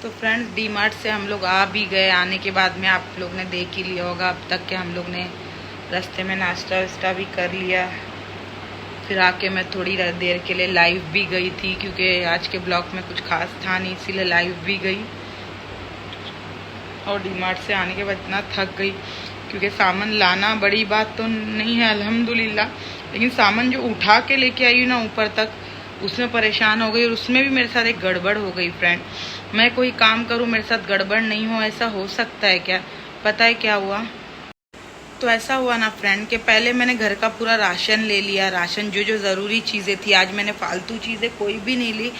तो friends D mart से हम लोग आ भी गए। आने के बाद में आप लोग ने देख ही लिया होगा अब तक के हम लोग ने रास्ते में नाश्ता वास्ता भी कर लिया। फिर आके मैं थोड़ी देर के लिए लाइव भी गई थी क्योंकि आज के ब्लॉग में कुछ खास था नहीं, इसीलिए लाइव भी गई। और डी मार्ट से आने के बाद इतना थक गई क्योंकि सामान लाना बड़ी बात तो नहीं है अल्हम्दुलिल्लाह, लेकिन सामान जो उठा के लेके आई हूँ ना ऊपर तक, उसमें परेशान हो गई। और उसमें भी मेरे साथ एक गड़बड़ हो गई फ्रेंड। मैं कोई काम करूँ मेरे साथ गड़बड़ नहीं हो, ऐसा हो सकता है क्या? पता है क्या हुआ? तो ऐसा हुआ ना फ्रेंड कि पहले मैंने घर का पूरा राशन ले लिया। राशन जो जो ज़रूरी चीज़ें थी, आज मैंने फालतू चीज़ें कोई भी नहीं ली।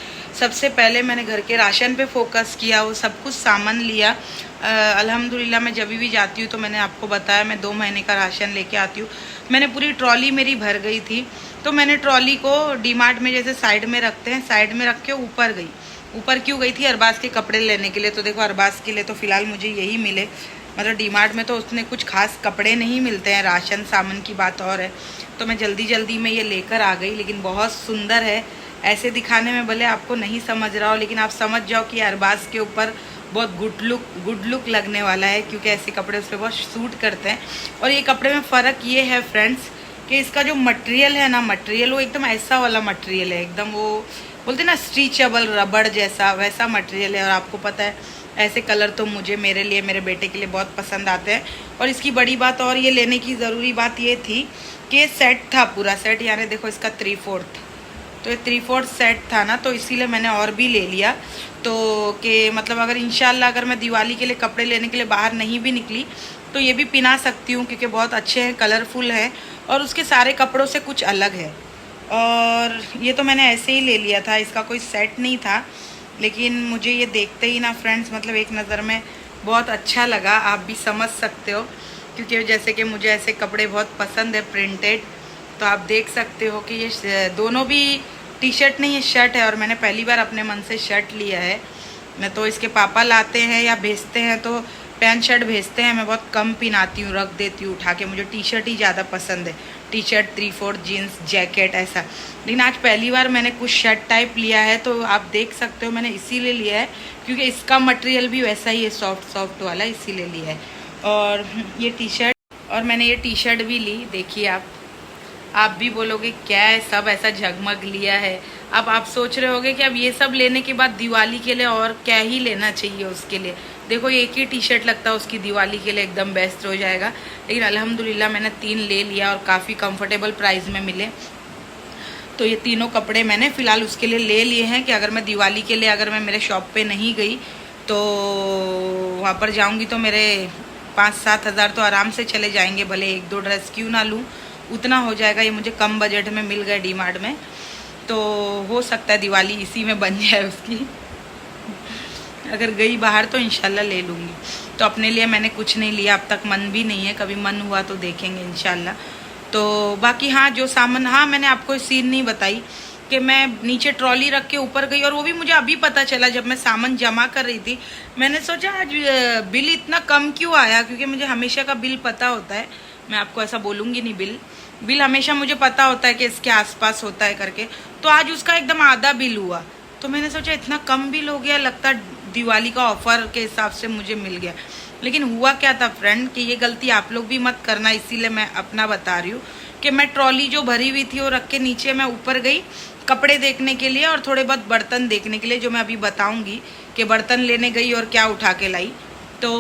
सबसे पहले मैंने घर के राशन पे फोकस किया, वो सब कुछ सामान लिया। अल्हम्दुलिल्लाह मैं जब भी जाती हूँ तो मैंने आपको बताया मैं 2 महीने का राशन लेके आती हूँ। मैंने पूरी ट्रॉली मेरी भर गई थी, तो मैंने ट्रॉली को डी मार्ट में जैसे साइड में रखते हैं, साइड में रख के ऊपर गई। ऊपर क्यों गई थी? अरबाज के कपड़े लेने के लिए। तो देखो अरबाज के लिए तो फ़िलहाल मुझे यही मिले, मतलब डी मार्ट में तो उसने कुछ खास कपड़े नहीं मिलते हैं, राशन सामान की बात और है। तो मैं जल्दी जल्दी में ये लेकर आ गई, लेकिन बहुत सुंदर है। ऐसे दिखाने में भले आपको नहीं समझ रहा हो, लेकिन आप समझ जाओ कि अरबाज के ऊपर बहुत गुड लुक लगने वाला है, क्योंकि ऐसे कपड़े उस पर बहुत सूट करते हैं। और ये कपड़े में फ़र्क ये है फ्रेंड्स कि इसका जो मटेरियल है ना, मटेरियल वो एकदम ऐसा वाला मटेरियल है, एकदम वो बोलते हैं ना स्ट्रीचेबल रबड़ जैसा, वैसा मटेरियल है। और आपको पता है ऐसे कलर तो मुझे, मेरे लिए, मेरे बेटे के लिए बहुत पसंद आते हैं। और इसकी बड़ी बात और ये लेने की ज़रूरी बात ये थी कि ये सेट था, पूरा सेट, यानी देखो इसका 3/4, तो ये 3/4 सेट था ना, तो इसीलिए मैंने और भी ले लिया। तो कि मतलब अगर इंशाल्लाह अगर मैं दिवाली के लिए कपड़े लेने के लिए बाहर नहीं भी निकली तो ये भी पहना सकती हूँ, क्योंकि बहुत अच्छे हैं, कलरफुल हैं और उसके सारे कपड़ों से कुछ अलग है। और ये तो मैंने ऐसे ही ले लिया था, इसका कोई सेट नहीं था, लेकिन मुझे ये देखते ही ना फ्रेंड्स, मतलब एक नज़र में बहुत अच्छा लगा। आप भी समझ सकते हो, क्योंकि जैसे कि मुझे ऐसे कपड़े बहुत पसंद है प्रिंटेड। तो आप देख सकते हो कि ये दोनों भी टी शर्ट नहीं, ये शर्ट है। और मैंने पहली बार अपने मन से शर्ट लिया है। मैं तो इसके पापा लाते हैं या भेजते हैं तो पैंट शर्ट भेजते हैं, मैं बहुत कम पहनाती हूँ, रख देती हूँ उठा के। मुझे टी शर्ट ही ज़्यादा पसंद है, टी शर्ट 3/4 जीन्स जैकेट ऐसा। लेकिन आज पहली बार मैंने कुछ शर्ट टाइप लिया है, तो आप देख सकते हो मैंने इसीलिए लिया है क्योंकि इसका मटेरियल भी वैसा ही है, सॉफ्ट सॉफ्ट वाला, इसीलिए लिया है। और ये टी शर्ट, और मैंने ये टी शर्ट भी ली, देखिए आप भी बोलोगे क्या है सब ऐसा झगमग लिया है। अब आप सोच रहे होगे कि अब ये सब लेने के बाद दिवाली के लिए और क्या ही लेना चाहिए उसके लिए। देखो एक ही टी शर्ट लगता है उसकी दिवाली के लिए एकदम बेस्ट हो जाएगा, लेकिन अल्हम्दुलिल्लाह मैंने 3 ले लिया और काफ़ी कंफर्टेबल प्राइस में मिले। तो ये तीनों कपड़े मैंने फ़िलहाल उसके लिए ले लिए हैं कि अगर मैं दिवाली के लिए अगर मैं मेरे शॉप पे नहीं गई तो वहाँ पर जाऊँगी तो मेरे 5-7 हज़ार तो आराम से चले जाएंगे, भले 1-2 ड्रेस क्यों ना लूँ, उतना हो जाएगा। ये मुझे कम बजट में मिल गए डी मार्ट में, तो हो सकता है दिवाली इसी में बन जाए उसकी। अगर गई बाहर तो इंशाल्लाह ले लूँगी। तो अपने लिए मैंने कुछ नहीं लिया अब तक, मन भी नहीं है, कभी मन हुआ तो देखेंगे इंशाल्लाह। तो बाकी हाँ जो सामान, हाँ मैंने आपको सीन नहीं बताई कि मैं नीचे ट्रॉली रख के ऊपर गई, और वो भी मुझे अभी पता चला जब मैं सामान जमा कर रही थी। मैंने सोचा आज बिल इतना कम क्यों आया, क्योंकि मुझे हमेशा का बिल पता होता है, मैं आपको ऐसा बोलूँगी नहीं, बिल हमेशा मुझे पता होता है कि इसके आसपास होता है करके। तो आज उसका एकदम आधा बिल हुआ, तो मैंने सोचा इतना कम बिल हो गया, लगता दिवाली का ऑफर के हिसाब से मुझे मिल गया। लेकिन हुआ क्या था फ्रेंड कि ये गलती आप लोग भी मत करना, इसीलिए मैं अपना बता रही हूँ कि मैं ट्रॉली जो भरी हुई थी वो रख के नीचे मैं ऊपर गई कपड़े देखने के लिए और थोड़े बहुत बर्तन देखने के लिए, जो मैं अभी बताऊंगी कि बर्तन लेने गई और क्या उठा के लाई। तो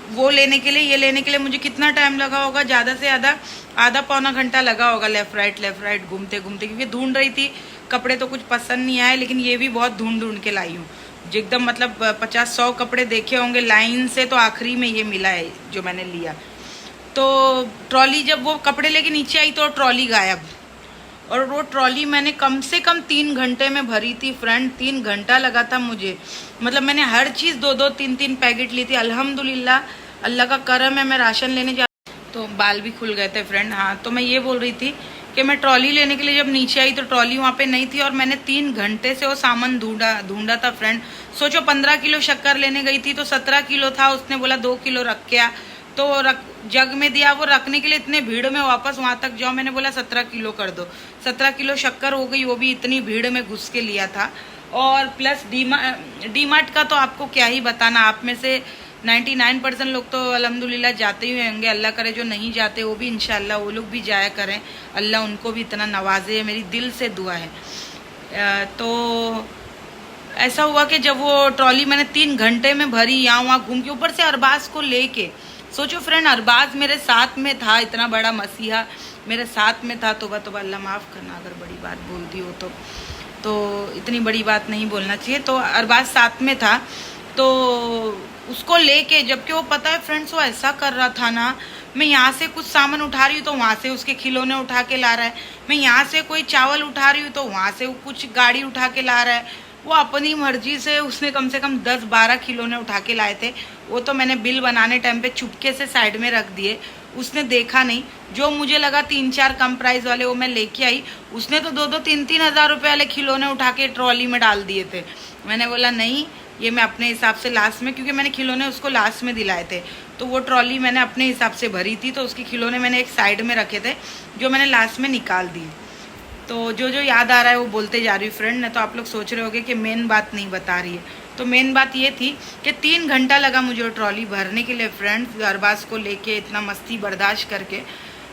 वो लेने के लिए, ये लेने के लिए मुझे कितना टाइम लगा होगा, ज़्यादा से ज़्यादा आधा पौना घंटा लगा होगा, लेफ़्ट राइट घूमते घूमते, क्योंकि ढूंढ रही थी कपड़े तो कुछ पसंद नहीं आए। लेकिन ये भी बहुत ढूंढ के लाई हूँ, जो एकदम मतलब 50-100 कपड़े देखे होंगे लाइन से, तो आखिरी में ये मिला है जो मैंने लिया। तो ट्रॉली जब वो कपड़े लेके नीचे आई तो ट्रॉली गायब, और वो ट्रॉली मैंने कम से कम 3 घंटे में भरी थी फ्रेंड, 3 घंटा लगा था मुझे। मतलब मैंने हर चीज़ 2-2 3-3 पैकेट ली थी। अल्हम्दुलिल्लाह अल्लाह का करम है, मैं राशन लेने जा, तो बाल भी खुल गए थे फ्रेंड। हाँ तो मैं ये बोल रही थी कि मैं ट्रॉली लेने के लिए जब नीचे आई तो ट्रॉली वहाँ पे नहीं थी, और मैंने 3 घंटे से वो सामान ढूंढा था फ्रेंड। सोचो 15 किलो शक्कर लेने गई थी तो 17 किलो था, उसने बोला 2 किलो रख के आ, तो जग में दिया, वो रखने के लिए इतने भीड़ में वापस वहाँ तक जाओ, मैंने बोला 17 किलो कर दो, 17 किलो शक्कर हो गई, वो भी इतनी भीड़ में घुस के लिया था। और प्लस डी मार्ट का तो आपको क्या ही बताना, आप में से 99% लोग तो अल्हम्दुलिल्लाह जाते ही होंगे। अल्लाह करे जो नहीं जाते वो भी इंशाल्लाह वो लोग भी जाया करें, अल्लाह उनको भी इतना नवाजे, मेरी दिल से दुआ है। तो ऐसा हुआ कि जब वो ट्रॉली मैंने 3 घंटे में भरी, यहाँ वहाँ घूम के, ऊपर से अरबाज को लेके, सोचो फ्रेंड अरबाज मेरे साथ में था, इतना बड़ा मसीहा मेरे साथ में था। तो अल्लाह माफ़ करना अगर बड़ी बात बोल दी हो तो इतनी बड़ी बात नहीं बोलना चाहिए। तो अरबाज साथ में था, तो उसको लेके, जबकि वो पता है फ्रेंड्स वो ऐसा कर रहा था ना, मैं यहाँ से कुछ सामान उठा रही हूँ तो वहाँ से उसके खिलौने उठा के ला रहा है, मैं यहाँ से कोई चावल उठा रही हूँ तो वहाँ से कुछ गाड़ी उठा के ला रहा है। वो अपनी मर्जी से उसने कम से कम 10-12 खिलौने उठा के लाए थे। वो तो मैंने बिल बनाने टाइम पे चुपके से साइड में रख दिए, उसने देखा नहीं। जो मुझे लगा 3-4 कम प्राइस वाले वो मैं लेके आई, उसने तो 2-2, 3-3 हज़ार रुपये वाले खिलौने उठा के ट्रॉली में डाल दिए थे। मैंने बोला नहीं, ये मैं अपने हिसाब से लास्ट में, क्योंकि मैंने खिलौने उसको लास्ट में दिलाए थे, तो वो ट्रॉली मैंने अपने हिसाब से भरी थी, तो उसके खिलौने मैंने एक साइड में रखे थे जो मैंने लास्ट में निकाल दिए। तो जो याद आ रहा है वो बोलते जा रही हूँ फ्रेंड, नहीं तो आप लोग सोच रहे होगे कि मेन बात नहीं बता रही है। तो मेन बात ये थी कि 3 घंटा लगा मुझे ट्रॉली भरने के लिए फ्रेंड्स, अरबाज को लेके इतना मस्ती बर्दाश्त करके।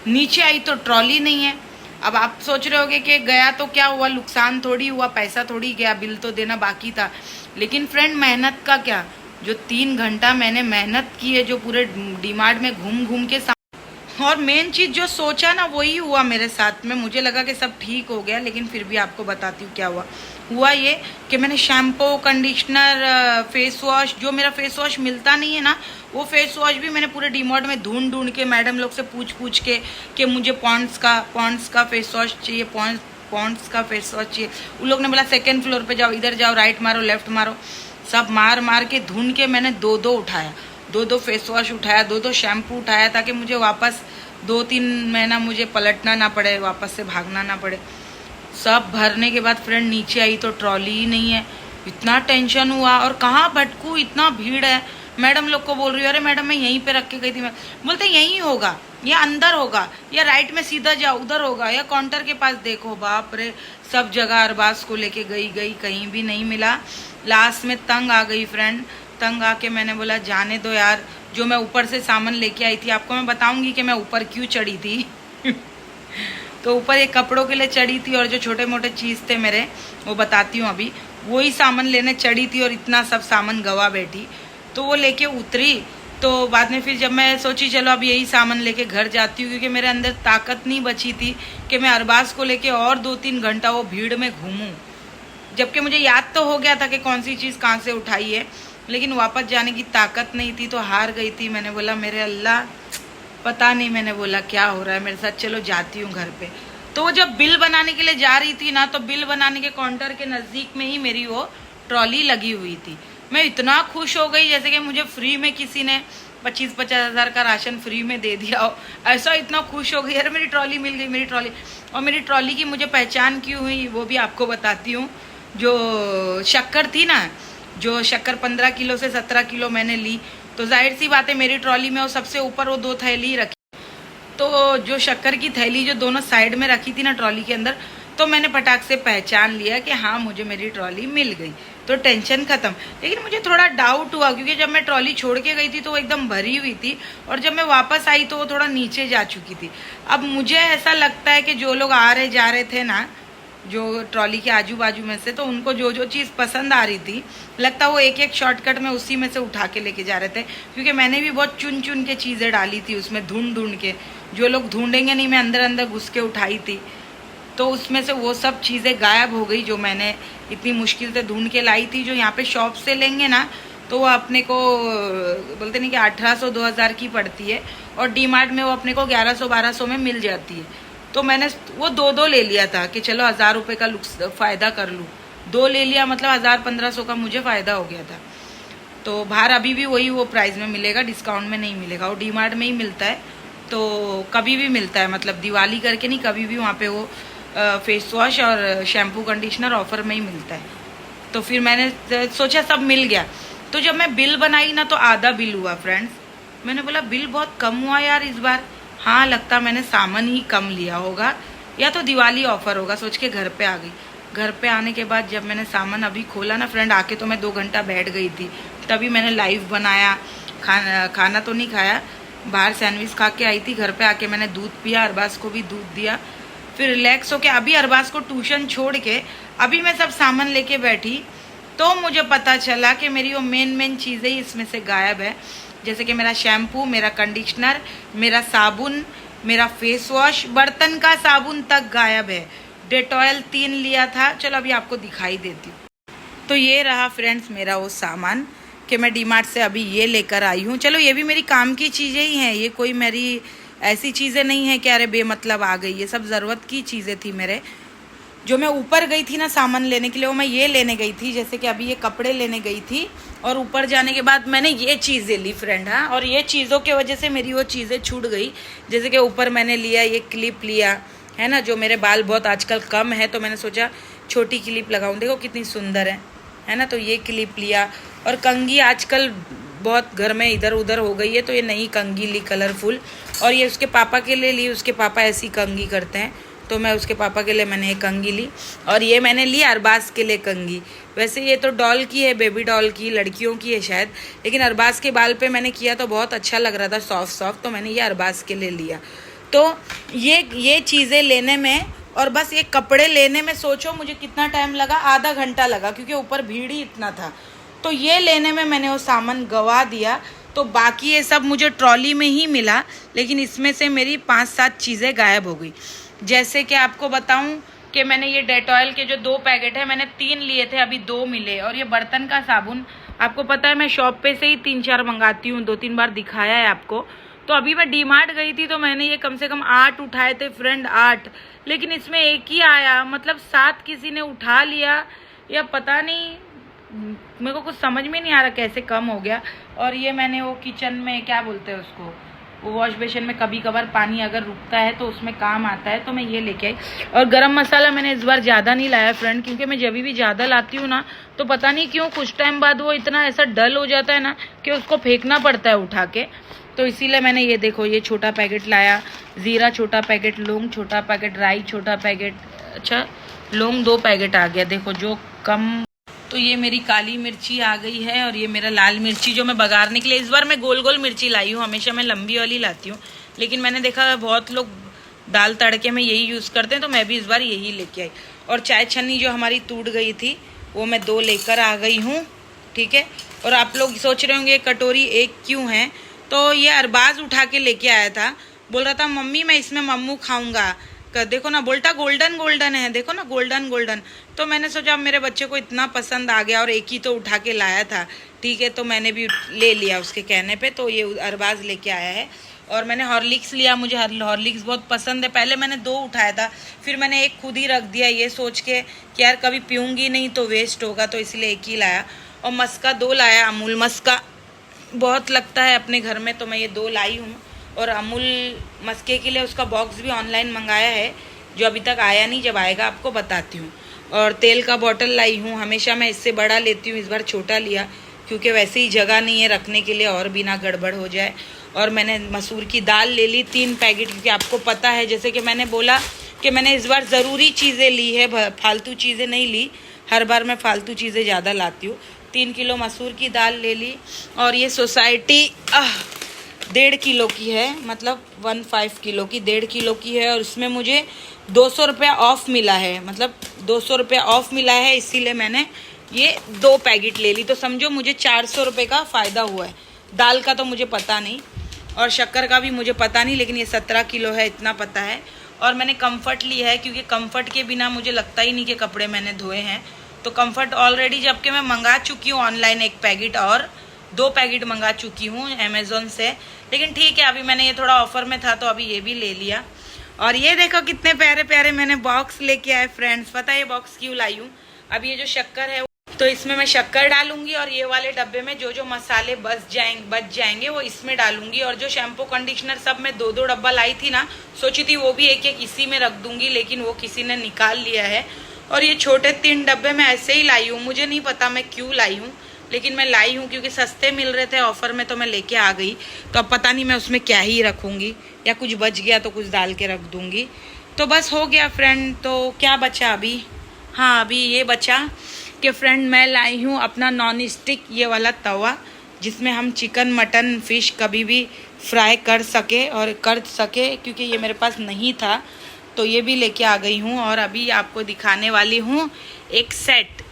नीचे आई तो ट्रॉली नहीं है। अब आप सोच रहे होगे कि गया तो क्या हुआ, नुकसान थोड़ी हुआ, पैसा थोड़ी गया, बिल तो देना बाकी था। लेकिन फ्रेंड मेहनत का क्या, जो 3 घंटा मैंने मेहनत की है, जो पूरे डीमार्ट में घूम घूम के, और मेन चीज़ जो सोचा ना वही हुआ मेरे साथ में। मुझे लगा कि सब ठीक हो गया, लेकिन फिर भी आपको बताती हूँ क्या हुआ ये कि मैंने शैम्पू, कंडीशनर, फेस वॉश, जो मेरा फेस वॉश मिलता नहीं है ना, वो फेस वॉश भी मैंने पूरे डीमार्ट में ढूंढ के, मैडम लोग से पूछ के कि मुझे पॉन्ड्स का फेस वॉश चाहिए, पॉन्ड्स का फेस वॉश चाहिए। उन लोग ने बोला 2nd फ्लोर पे जाओ, इधर जाओ, राइट मारो, लेफ्ट मारो, सब मार के ढूंढ के मैंने 2-2 उठाया, 2-2 फेस वॉश उठाया, 2-2 शैम्पू उठाया, ताकि मुझे वापस 2-3 महीना मुझे पलटना ना पड़े, वापस से भागना ना पड़े। सब भरने के बाद फ्रेंड नीचे आई तो ट्रॉली ही नहीं है। इतना टेंशन हुआ, और कहाँ भटकूँ, इतना भीड़ है। मैडम लोग को बोल रही हूँ, अरे मैडम मैं यहीं पे रख के गई थी। मैं बोलते यहीं होगा, या अंदर होगा, या राइट में सीधा जाओ उधर होगा, या काउंटर के पास देखो। बाप रे, सब जगह अरबाज को लेके गई, कहीं भी नहीं मिला। लास्ट में तंग आ गई फ्रेंड, तंग आके मैंने बोला जाने दो यार। जो मैं ऊपर से सामान लेके आई थी, आपको मैं बताऊंगी कि मैं ऊपर क्यों चढ़ी थी तो ऊपर एक कपड़ों के लिए चढ़ी थी, और जो छोटे मोटे चीज़ थे मेरे वो बताती हूँ अभी, वही सामान लेने चढ़ी थी, और इतना सब सामान गवा बैठी। तो वो लेके उतरी, तो बाद में फिर जब मैं सोची चलो अब यही सामान लेके घर जाती हूँ, क्योंकि मेरे अंदर ताकत नहीं बची थी कि मैं अरबाज को लेके और 2-3 घंटा वो भीड़ में घूमूं। जबकि मुझे याद तो हो गया था कि कौन सी चीज़ कहाँ से उठाई है, लेकिन वापस जाने की ताकत नहीं थी, तो हार गई थी। मैंने बोला मेरे अल्लाह, पता नहीं, मैंने बोला क्या हो रहा है मेरे साथ, चलो जाती हूँ घर पे। तो वो जब बिल बनाने के लिए जा रही थी ना, तो बिल बनाने के काउंटर के नज़दीक में ही मेरी वो ट्रॉली लगी हुई थी। मैं इतना खुश हो गई जैसे कि मुझे फ्री में किसी ने 25-50 हज़ार का राशन फ्री में दे दिया हो, ऐसा इतना खुश हो गई। अरे मेरी ट्रॉली मिल गई, मेरी ट्रॉली। और मेरी ट्रॉली की मुझे पहचान क्यों हुई वो भी आपको बताती हूँ। जो शक्कर थी ना, जो शक्कर 15 किलो से 17 किलो मैंने ली, तो जाहिर सी बात है मेरी ट्रॉली में वो सबसे ऊपर वो 2 थैली रखी। तो जो शक्कर की थैली जो दोनों साइड में रखी थी ना ट्रॉली के अंदर, तो मैंने फटाक से पहचान लिया कि हाँ मुझे मेरी ट्रॉली मिल गई, तो टेंशन ख़त्म। लेकिन मुझे थोड़ा डाउट हुआ, क्योंकि जब मैं ट्रॉली छोड़ के गई थी तो वो एकदम भरी हुई थी, और जब मैं वापस आई तो वो थोड़ा नीचे जा चुकी थी। अब मुझे ऐसा लगता है कि जो लोग आ रहे जा रहे थे ना, जो ट्रॉली के आजू बाजू में से, तो उनको जो जो चीज़ पसंद आ रही थी, लगता वो एक एक शॉर्टकट में उसी में से उठा के लेके जा रहे थे। क्योंकि मैंने भी बहुत चुन के चीज़ें डाली थी उसमें, ढूंढ के, जो लोग ढूंढेंगे नहीं, मैं अंदर अंदर घुस के उठाई थी। तो उसमें से वो सब चीज़ें गायब हो गई जो मैंने इतनी मुश्किल से ढूंढ के लाई थी। जो यहाँ पे शॉप से लेंगे ना, तो वो अपने को बोलते नहीं कि 1800-2000 की पड़ती है, और डी मार्ट में वो अपने को 1100-1200 में मिल जाती है। तो मैंने वो 2 ले लिया था कि चलो 1000 रुपये का फ़ायदा कर लूँ। 2 ले लिया, मतलब 1000-1500 का मुझे फ़ायदा हो गया था। तो बाहर अभी भी वही वो प्राइस में मिलेगा, डिस्काउंट में नहीं मिलेगा। वो डी मार्ट में ही मिलता है, तो कभी भी मिलता है, मतलब दिवाली करके नहीं, कभी भी वहाँ पे वो फेस वॉश और शैम्पू कंडीशनर ऑफर में ही मिलता है। तो फिर मैंने सोचा सब मिल गया। तो जब मैं बिल बनाई ना, तो आधा बिल हुआ फ्रेंड्स। मैंने बोला बिल बहुत कम हुआ यार इस बार। हाँ, लगता मैंने सामान ही कम लिया होगा, या तो दिवाली ऑफर होगा, सोच के घर पे आ गई। घर पे आने के बाद जब मैंने सामान अभी खोला ना फ्रेंड, आके तो मैं 2 घंटा बैठ गई थी, तभी मैंने लाइव बनाया। खाना तो नहीं खाया, बाहर सैंडविच खा के आई थी। घर पे आके मैंने दूध पिया, अरबाज को भी दूध दिया, फिर रिलैक्स होके अभी अरबाज को ट्यूशन छोड़ के अभी मैं सब सामान लेके बैठी, तो मुझे पता चला कि मेरी वो मेन चीज़ें ही इसमें से गायब है। जैसे कि मेरा शैम्पू, मेरा कंडीशनर, मेरा साबुन, मेरा फेस वॉश, बर्तन का साबुन तक गायब है। डेटॉयल 3 लिया था, चलो अभी आपको दिखाई देती हूँ। तो ये रहा फ्रेंड्स मेरा वो सामान कि मैं डीमार्ट से अभी ये लेकर आई हूँ। चलो ये भी मेरी काम की चीज़ें ही हैं, ये कोई मेरी ऐसी चीज़ें नहीं है कि अरे बेमतलब आ गई, ये सब ज़रूरत की चीज़ें थी मेरे। जो मैं ऊपर गई थी ना सामान लेने के लिए, वो मैं ये लेने गई थी, जैसे कि अभी ये कपड़े लेने गई थी, और ऊपर जाने के बाद मैंने ये चीज़ें ली फ्रेंड। हाँ, और ये चीज़ों की वजह से मेरी वो चीज़ें छूट गई। जैसे कि ऊपर मैंने लिया ये क्लिप लिया है ना, जो मेरे बाल बहुत आजकल कम है, तो मैंने सोचा छोटी क्लिप लगाऊं, देखो कितनी सुंदर है ना, तो ये क्लिप लिया। और कंघी आजकल बहुत घर में इधर उधर हो गई है, तो ये नई कंघी ली कलरफुल, और ये उसके पापा के लिए ली, उसके पापा ऐसी कंघी करते हैं, तो मैं उसके पापा के लिए मैंने एक कंघी ली। और ये मैंने ली अरबाज के लिए कंघी। वैसे ये तो डॉल की है, बेबी डॉल की, लड़कियों की है शायद, लेकिन अरबाज के बाल पे मैंने किया तो बहुत अच्छा लग रहा था, सॉफ्ट, तो मैंने ये अरबाज के लिए लिया। तो ये चीज़ें लेने में और बस ये कपड़े लेने में सोचो मुझे कितना टाइम लगा, आधा घंटा लगा, क्योंकि ऊपर भीड़ ही इतना था। तो ये लेने में मैंने वो सामान गवा दिया। तो बाकी ये सब मुझे ट्रॉली में ही मिला, लेकिन इसमें से मेरी 5-7 चीज़ें गायब हो गई। जैसे कि आपको बताऊं कि मैंने ये डेटॉयल के जो 2 पैकेट है, मैंने 3 लिए थे, अभी 2 मिले। और ये बर्तन का साबुन, आपको पता है मैं शॉप पे से ही 3-4 मंगाती हूँ, 2-3 बार दिखाया है आपको। तो अभी मैं डीमार्ट गई थी, तो मैंने ये कम से कम 8 उठाए थे फ्रेंड, 8, लेकिन इसमें एक ही आया, मतलब 7 किसी ने उठा लिया, या पता नहीं, मेरे को कुछ समझ में नहीं आ रहा कैसे कम हो गया। और ये मैंने वो किचन में क्या बोलते हैं उसको, वो वॉश बेसिन में कभी कभार पानी अगर रुकता है तो उसमें काम आता है, तो मैं ये लेके आई। और गरम मसाला मैंने इस बार ज़्यादा नहीं लाया फ्रेंड, क्योंकि मैं जब भी ज़्यादा लाती हूँ ना, तो पता नहीं क्यों कुछ टाइम बाद वो इतना ऐसा डल हो जाता है ना कि उसको फेंकना पड़ता है उठा के। तो इसीलिए मैंने ये देखो ये छोटा पैकेट लाया, ज़ीरा छोटा पैकेट, लौंग छोटा पैकेट, राई छोटा पैकेट, अच्छा लौंग 2 पैकेट आ गया, देखो जो कम। तो ये मेरी काली मिर्ची आ गई है, और ये मेरा लाल मिर्ची जो मैं बघारने के लिए, इस बार मैं गोल गोल मिर्ची लाई हूँ, हमेशा मैं लंबी वाली लाती हूँ, लेकिन मैंने देखा बहुत लोग दाल तड़के में यही यूज़ करते हैं, तो मैं भी इस बार यही लेके आई। और चाय छन्नी जो हमारी टूट गई थी, वो मैं 2 लेकर आ गई हूँ, ठीक है। और आप लोग सोच रहे होंगे कटोरी 1 क्यों है, तो ये अरबाज उठा के लेके आया था, बोल रहा था मम्मी मैं इसमें मम्मू खाऊंगा, देखो ना बोल्टा गोल्डन गोल्डन है, देखो ना गोल्डन गोल्डन। तो मैंने सोचा मेरे बच्चे को इतना पसंद आ गया और एक ही तो उठा के लाया था, ठीक है, तो मैंने भी ले लिया उसके कहने पे। तो ये अरबाज लेके आया है। और मैंने हॉर्लिक्स लिया, मुझे हॉर्लिक्स बहुत पसंद है। पहले मैंने 2 उठाया था, फिर मैंने एक खुद ही रख दिया, ये सोच के कि यार कभी पीऊँगी नहीं तो वेस्ट होगा, तो इसलिए एक ही लाया। और मस्का 2 लाया, अमूल मस्का बहुत लगता है अपने घर में, तो मैं ये 2 लाई हूँ। और अमूल मस्के के लिए उसका बॉक्स भी ऑनलाइन मंगाया है, जो अभी तक आया नहीं, जब आएगा आपको बताती हूँ। और तेल का बॉटल लाई हूँ, हमेशा मैं इससे बड़ा लेती हूँ, इस बार छोटा लिया क्योंकि वैसे ही जगह नहीं है रखने के लिए और बिना गड़बड़ हो जाए। और मैंने मसूर की दाल ले ली 3 पैकेट, क्योंकि आपको पता है जैसे कि मैंने बोला कि मैंने इस बार ज़रूरी चीज़ें ली है, फालतू चीज़ें नहीं ली, हर बार मैं फालतू चीज़ें ज़्यादा लाती हूँ। 3 किलो मसूर की दाल ले ली। और ये सोसाइटी 1.5 किलो की है, मतलब 1.5 किलो की, 1.5 किलो की है। और इसमें मुझे 200 रुपया ऑफ मिला है, मतलब 200 रुपया ऑफ मिला है, इसीलिए मैंने ये 2 पैकेट ले ली। तो समझो मुझे 400 रुपये का फ़ायदा हुआ है। दाल का तो मुझे पता नहीं, और शक्कर का भी मुझे पता नहीं, लेकिन ये 17 किलो है इतना पता है। और मैंने कंफर्ट ली है, क्योंकि कंफर्ट के बिना मुझे लगता ही नहीं कि कपड़े मैंने धोए हैं। तो कंफर्ट ऑलरेडी जबकि मैं मंगा चुकी हूँ ऑनलाइन 1 पैकेट, और 2 पैकेट मंगा चुकी हूँ अमेज़ोन से, लेकिन ठीक है अभी मैंने ये थोड़ा ऑफर में था तो अभी ये भी ले लिया। और ये देखो कितने प्यारे प्यारे मैंने बॉक्स लेके आए फ्रेंड्स। पता है ये बॉक्स क्यों लाई हूँ? अब ये जो शक्कर है तो इसमें मैं शक्कर डालूंगी, और ये वाले डब्बे में जो जो मसाले बच जाएंगे वो इसमें डालूंगी। और जो शैम्पू कंडीशनर सब मैं 2-2 डब्बा लाई थी ना, सोची थी वो भी एक एक इसी में रख दूंगी, लेकिन वो किसी ने निकाल लिया है। और ये छोटे 3 डब्बे मैं ऐसे ही लाई हूँ, मुझे नहीं पता मैं क्यों लाई हूँ, लेकिन मैं लाई हूँ क्योंकि सस्ते मिल रहे थे ऑफर में, तो मैं लेके आ गई। तो अब पता नहीं मैं उसमें क्या ही रखूँगी, या कुछ बच गया तो कुछ डाल के रख दूँगी। तो बस हो गया फ्रेंड। तो क्या बचा अभी? हाँ, अभी ये बचा कि फ्रेंड मैं लाई हूँ अपना नॉन स्टिक ये वाला तवा, जिसमें हम चिकन मटन फिश कभी भी फ्राई कर सके क्योंकि ये मेरे पास नहीं था, तो ये भी लेके आ गई हूँ। और अभी आपको दिखाने वाली हूँ एक सेट,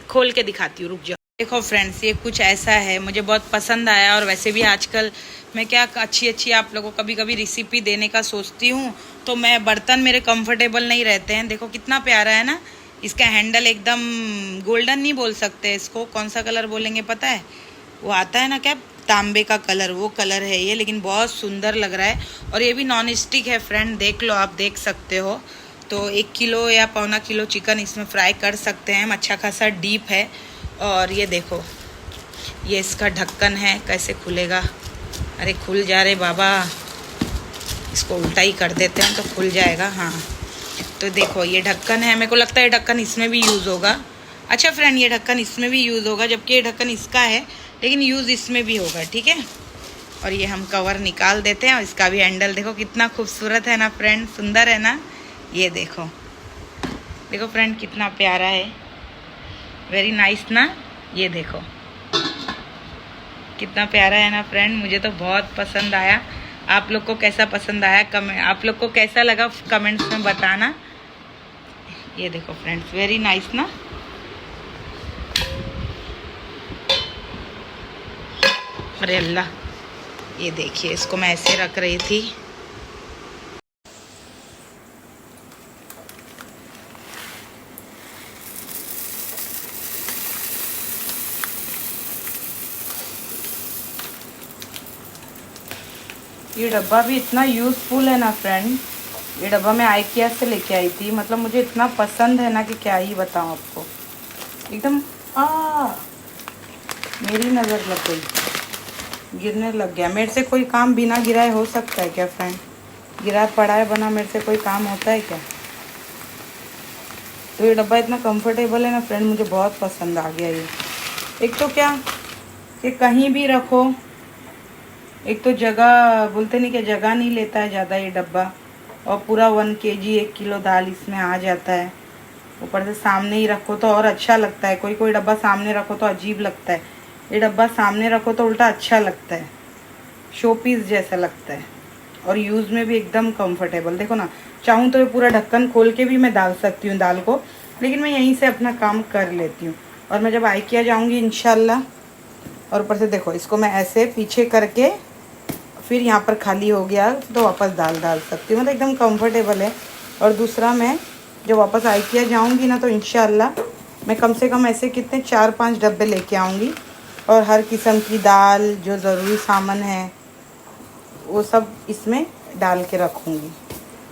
खोल के दिखाती हूँ, रुक जाओ। देखो फ्रेंड्स, ये कुछ ऐसा है, मुझे बहुत पसंद आया। और वैसे भी आजकल मैं क्या अच्छी आप लोगों को कभी कभी रेसिपी देने का सोचती हूँ, तो मैं बर्तन मेरे कंफर्टेबल नहीं रहते हैं। देखो कितना प्यारा है ना, इसका हैंडल एकदम गोल्डन नहीं बोल सकते इसको, कौन सा कलर बोलेंगे पता है, वो आता है ना क्या, तांबे का कलर, वो कलर है ये, लेकिन बहुत सुंदर लग रहा है। और ये भी नॉन स्टिक है फ्रेंड, देख लो, आप देख सकते हो। तो 1 किलो या 1.25 किलो चिकन इसमें फ्राई कर सकते हैं। अच्छा खासा डीप है। और ये देखो, ये इसका ढक्कन है, कैसे खुलेगा, अरे खुल जा रहे बाबा, इसको उल्टा ही कर देते हैं तो खुल जाएगा। हाँ, तो देखो ये ढक्कन है, मेरे को लगता है ढक्कन इसमें भी यूज़ होगा। अच्छा फ्रेंड, ये ढक्कन इसमें भी यूज़ होगा, जबकि ये ढक्कन इसका है, लेकिन यूज़ इसमें भी होगा, ठीक है। और ये हम कवर निकाल देते हैं, और इसका भी हैंडल देखो कितना खूबसूरत है ना फ्रेंड, सुंदर है ना। ये देखो देखो फ्रेंड, कितना प्यारा है, वेरी नाइस ना। ये देखो कितना प्यारा है ना फ्रेंड, मुझे तो बहुत पसंद आया। आप लोग को कैसा पसंद आया, आप लोग को कैसा लगा कमेंट्स में बताना। ये देखो फ्रेंड्स, वेरी नाइस ना। अरे अल्लाह, ये देखिए, इसको मैं ऐसे रख रही थी। ये डब्बा भी इतना यूज़फुल है ना फ्रेंड, ये डब्बा मैं आइकिया से लेके आई थी, मतलब मुझे इतना पसंद है ना कि क्या ही बताऊँ आपको। एकदम मेरी नज़र लग गई, गिरने लग गया। मेरे से कोई काम बिना गिराए हो सकता है क्या फ्रेंड? गिरा पड़ा है बना मेरे से कोई काम होता है क्या? तो ये डब्बा इतना कंफर्टेबल है ना फ्रेंड, मुझे बहुत पसंद आ गया ये। एक तो क्या कि कहीं भी रखो, एक तो जगह बोलते नहीं कि जगह नहीं लेता है ज़्यादा ये डब्बा, और पूरा 1 kg 1 किलो दाल इसमें आ जाता है। ऊपर से सामने ही रखो तो और अच्छा लगता है, कोई डब्बा सामने रखो तो अजीब लगता है, ये डब्बा सामने रखो तो उल्टा अच्छा लगता है, शो पीस जैसा लगता है। और यूज़ में भी एकदम कंफर्टेबल। देखो ना, चाहूँ तो ये पूरा ढक्कन खोल के भी मैं डाल सकती हूँ दाल को, लेकिन मैं यहीं से अपना काम कर लेती हूँ। और मैं जब आइकिया जाऊँगी इंशाल्लाह, और ऊपर से देखो इसको मैं ऐसे पीछे करके फिर यहाँ पर खाली हो गया तो वापस दाल डाल सकती हूँ, मतलब एकदम कंफर्टेबल है। और दूसरा, मैं जब वापस आइकिया जाऊँगी ना तो इंशाल्लाह मैं कम से कम ऐसे कितने 4-5 डब्बे लेके आऊँगी, और हर किस्म की दाल जो ज़रूरी सामान है वो सब इसमें डाल के रखूँगी।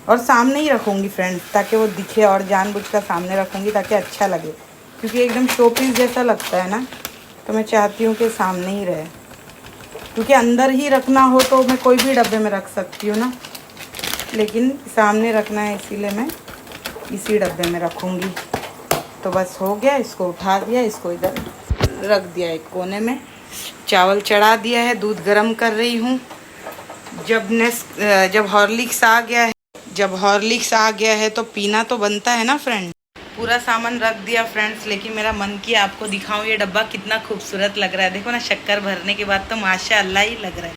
और सामने ही रखूँगी फ्रेंड्स, ताकि वो दिखे, और जानबूझकर सामने रखूँगी ताकि अच्छा लगे, क्योंकि एकदम शो पीस जैसा लगता है ना, तो मैं चाहती हूँ कि सामने ही रहे। क्योंकि अंदर ही रखना हो तो मैं कोई भी डब्बे में रख सकती हूँ ना, लेकिन सामने रखना है इसीलिए मैं इसी डब्बे में रखूँगी। तो बस हो गया, इसको उठा दिया, इसको इधर रख दिया एक कोने में। चावल चढ़ा दिया है, दूध गर्म कर रही हूँ। जब हॉर्लिक्स आ गया है तो पीना तो बनता है ना फ्रेंड। पूरा सामान रख दिया फ्रेंड्स, लेकिन मेरा मन किया आपको दिखाऊं ये डब्बा कितना खूबसूरत लग रहा है। देखो ना, शक्कर भरने के बाद तो माशाअल्लाह ही लग रहा है।